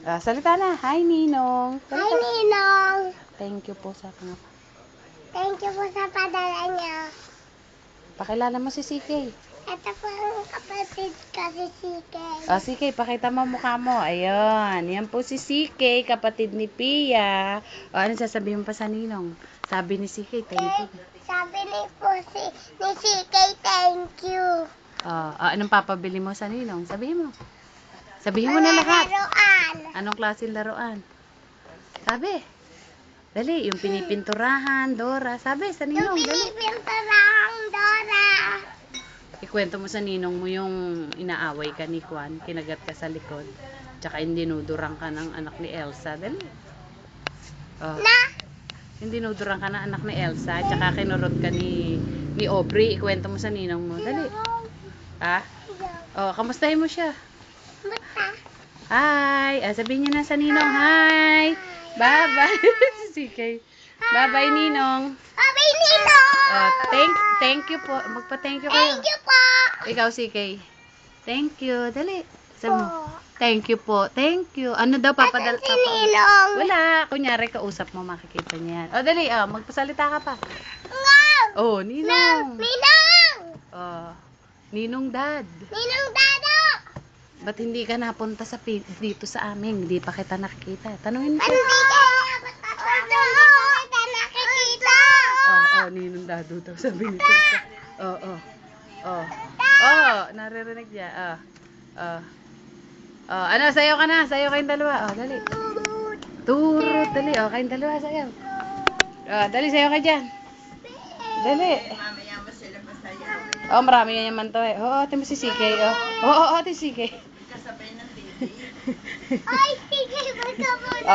Salita na. Hi, Ninong. Hi, Salita. Ninong. Thank you po sa mga. Thank you po sa padala niyo. Pakilala mo si CK. Ito po ang kapatid ko si CK. CK, pakita mo mukha mo. Ayun. Yan po si CK, kapatid ni Pia. Ano sasabihin mo pa sa Ninong? Sabi ni CK, thank you. Sabi ni CK, thank you. Anong papabili mo sa Ninong? Sabihin mo. Sabihin mo na lahat. Laruan. Anong klaseng laruan? Sabi. Dali, yung pinipinturahan, Dora. Sabi sa Yung Ninong. Dali. pinipinturang Dora. Ikwento mo sa Ninong mo yung inaaway ka ni Juan, kinagat ka sa likod, tsaka yung dinudurang ka ng anak ni Elsa. Dali. Na? Yung dinudurang ka ng anak ni Elsa, tsaka kinurot ka ni Aubrey. Ikwento mo sa Ninong mo. Dali. Kamustahin mo siya. Basta. Hi! Sabihin niyo na sa Ninong, hi! Bye-bye! Si CK. Bye-bye, Ninong. Bye, Ninong! Thank you po. Magpa-thank you kayo. Thank you po! Ikaw, CK. Thank you. Dali. Thank you po. Thank you. Ano daw, papadala? Si Ninong! Wala. Kunyari, kausap mo, makikita niya yan. Dali. Magpasalita ka pa. Wow! Ninong. Ninong! Ninong dad. Ninong Dado! Ba't hindi ka napunta dito sa amin? Hindi pa kita nakikita. Tanungin mo. Hindi ka nakikita! Ninong dado daw. Sabi nito. Naririnig niya. Ano, sayo ka na. Sayo kayong dalawa. Dali. Turut. Dali. Kayong dalawa, sayo. Dali, sayo ka dyan. Dali. Marami yan naman to eh. Ate mo si CK. Ate si CK. Ay, sige, magkabunod.